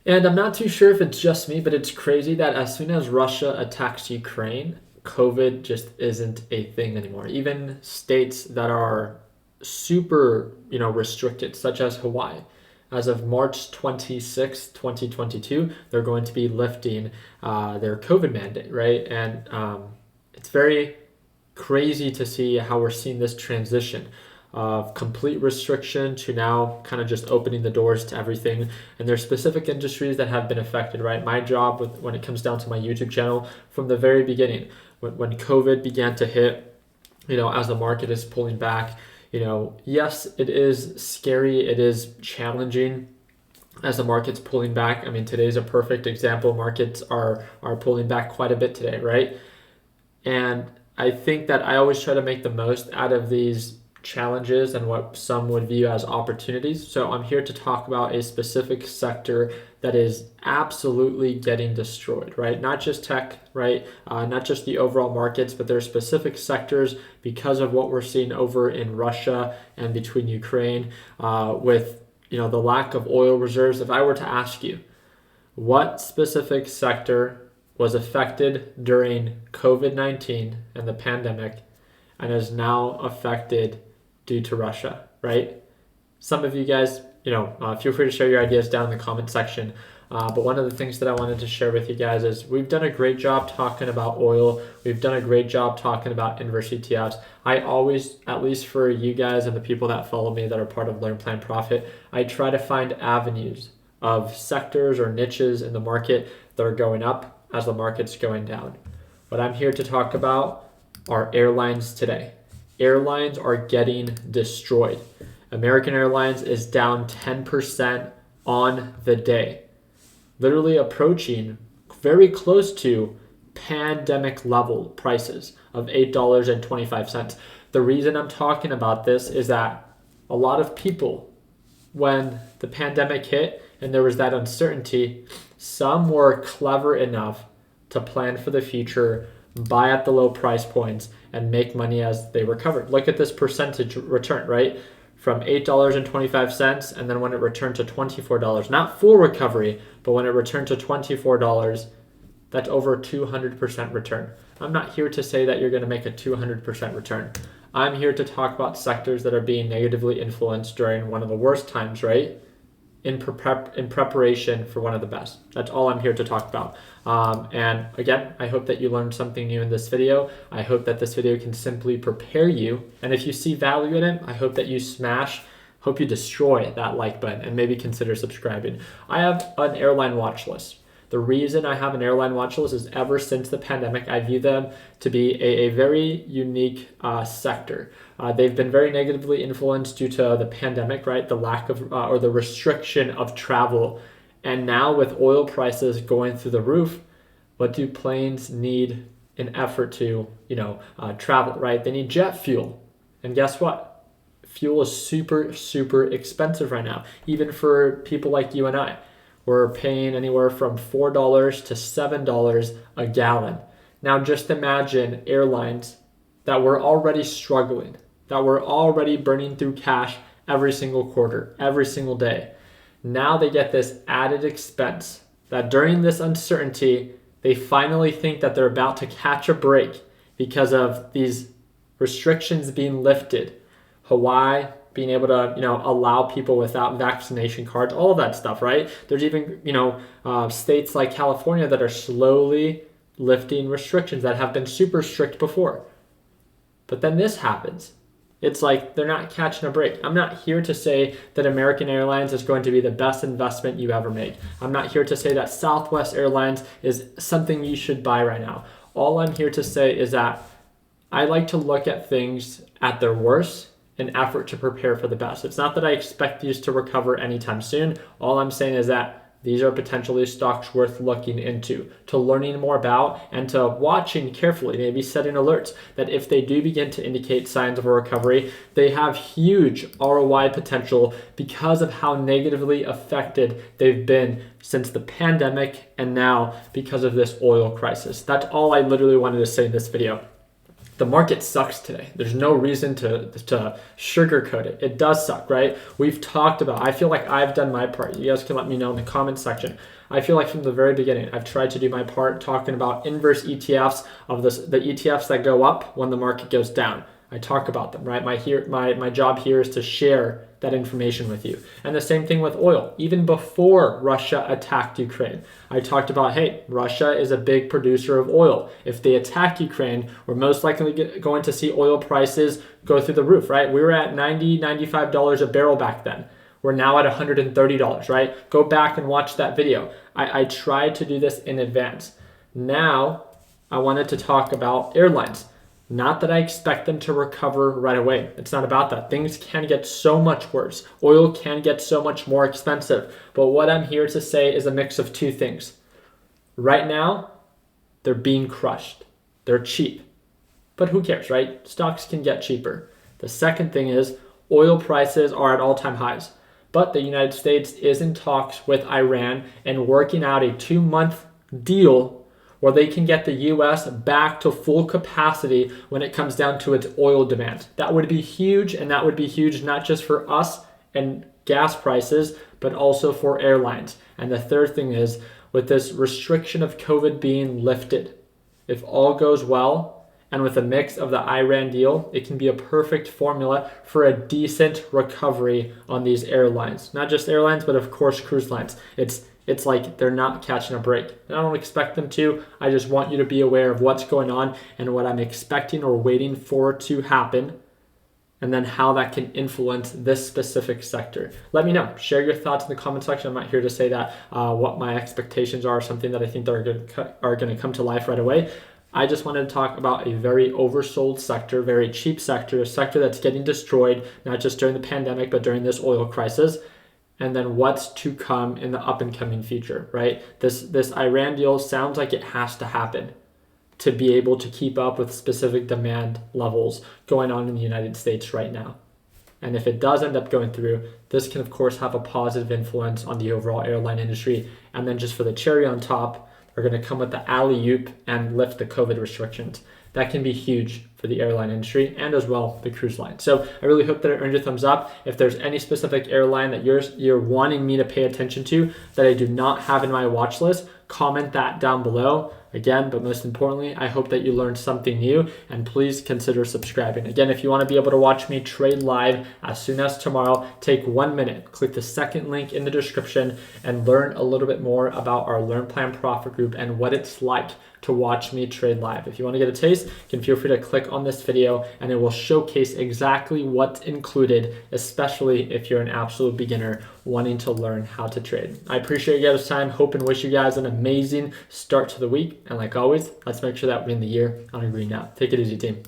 And I'm not too sure if it's just me, but it's crazy that as soon as Russia attacks Ukraine, COVID just isn't a thing anymore. Even states that are super, restricted, such as Hawaii. As of March 26, 2022, they're going to be lifting their COVID mandate, right? And it's very crazy to see how we're seeing this transition of complete restriction to now kind of just opening the doors to everything. And there's specific industries that have been affected, right? My job when it comes down to my YouTube channel from the very beginning, when COVID began to hit, as the market is pulling back, yes, it is scary. It is challenging as the market's pulling back. I mean, today's a perfect example. Markets are pulling back quite a bit today, right? And I think that I always try to make the most out of these challenges and what some would view as opportunities. So I'm here to talk about a specific sector that is absolutely getting destroyed, right? Not just tech, right? Not just the overall markets, but there are specific sectors because of what we're seeing over in Russia and between Ukraine with, the lack of oil reserves. If I were to ask you, what specific sector was affected during COVID-19 and the pandemic and is now affected due to Russia, right? Some of you guys, feel free to share your ideas down in the comment section. But one of the things that I wanted to share with you guys is we've done a great job talking about oil. We've done a great job talking about inverse ETFs. I always, at least for you guys and the people that follow me that are part of Learn, Plan, Profit, I try to find avenues of sectors or niches in the market that are going up as the market's going down. What I'm here to talk about are airlines today. Airlines are getting destroyed. American Airlines is down 10% on the day, literally approaching very close to pandemic level prices of $8.25. The reason I'm talking about this is that a lot of people, when the pandemic hit and there was that uncertainty, some were clever enough to plan for the future, buy at the low price points, and make money as they recovered. Look at this percentage return, right? From $8.25, and then when it returned to $24, not full recovery, but when it returned to $24, that's over 200% return. I'm not here to say that you're going to make a 200% return. I'm here to talk about sectors that are being negatively influenced during one of the worst times, right? In preparation for one of the best. That's all I'm here to talk about. And again, I hope that you learned something new in this video. I hope that this video can simply prepare you. And if you see value in it, I hope that you hope you destroy that like button and maybe consider subscribing. I have an airline watch list. The reason I have an airline watch list is ever since the pandemic, I view them to be a very unique sector. They've been very negatively influenced due to the pandemic, right? The lack of or the restriction of travel. And now with oil prices going through the roof, what do planes need in effort to, travel, right? They need jet fuel. And guess what? Fuel is super, super expensive right now, even for people like you and I. We're paying anywhere from $4 to $7 a gallon. Now just imagine airlines that were already struggling, that were already burning through cash every single quarter, every single day. Now they get this added expense that during this uncertainty, they finally think that they're about to catch a break because of these restrictions being lifted. Hawaii being able to, allow people without vaccination cards, all of that stuff, right? There's even, states like California that are slowly lifting restrictions that have been super strict before. But then this happens. It's like they're not catching a break. I'm not here to say that American Airlines is going to be the best investment you ever made. I'm not here to say that Southwest Airlines is something you should buy right now. All I'm here to say is that I like to look at things at their worst in effort to prepare for the best. It's not that I expect these to recover anytime soon. All I'm saying is that these are potentially stocks worth looking into, to learning more about, and to watching carefully, maybe setting alerts that if they do begin to indicate signs of a recovery, they have huge ROI potential because of how negatively affected they've been since the pandemic and now because of this oil crisis. That's all I literally wanted to say in this video. the market sucks today. There's no reason to sugarcoat it. It does suck, right? We've talked about, I feel like I've done my part. You guys can let me know in the comment section. I feel like from the very beginning, I've tried to do my part talking about inverse ETFs of the ETFs that go up when the market goes down. I talk about them, right? My job here is to share that information with you. And the same thing with oil. Even before Russia attacked Ukraine, I talked about, hey, Russia is a big producer of oil. If they attack Ukraine, we're most likely going to see oil prices go through the roof, right? We were at $90, $95 a barrel back then. We're now at $130, right? Go back and watch that video. I tried to do this in advance. Now, I wanted to talk about airlines. Not that I expect them to recover right away. It's not about that. Things can get so much worse. Oil can get so much more expensive. But what I'm here to say is a mix of two things. Right now, they're being crushed. They're cheap. But who cares, right? Stocks can get cheaper. The second thing is oil prices are at all-time highs. But the United States is in talks with Iran and working out a 2-month deal where they can get the US back to full capacity when it comes down to its oil demand. That would be huge, and that would be huge not just for us and gas prices, but also for airlines. And the third thing is, with this restriction of COVID being lifted, if all goes well, and with a mix of the Iran deal, it can be a perfect formula for a decent recovery on these airlines. Not just airlines, but of course cruise lines. It's like they're not catching a break. And I don't expect them to. I just want you to be aware of what's going on and what I'm expecting or waiting for to happen, and then how that can influence this specific sector. Let me know. Share your thoughts in the comment section. I'm not here to say that what my expectations are, something that I think are going to come to life right away. I just wanted to talk about a very oversold sector, very cheap sector, a sector that's getting destroyed, not just during the pandemic, but during this oil crisis. And then what's to come in the up and coming future, right? This Iran deal sounds like it has to happen to be able to keep up with specific demand levels going on in the United States right now. And if it does end up going through, this can of course have a positive influence on the overall airline industry. And then just for the cherry on top, they're going to come with the alley-oop and lift the COVID restrictions. That can be huge for the airline industry and as well the cruise line. So I really hope that it earned your thumbs up. If there's any specific airline that you're wanting me to pay attention to that I do not have in my watch list, comment that down below. Again, but most importantly, I hope that you learned something new, and please consider subscribing. Again, if you want to be able to watch me trade live as soon as tomorrow, take 1 minute, click the second link in the description and learn a little bit more about our Learn Plan Profit group and what it's like to watch me trade live. If you want to get a taste, you can feel free to click on this video and it will showcase exactly what's included, especially if you're an absolute beginner wanting to learn how to trade. I appreciate you guys' time. Hope and wish you guys an amazing start to the week. And like always, let's make sure that we end the year on a green note. Take it easy, team.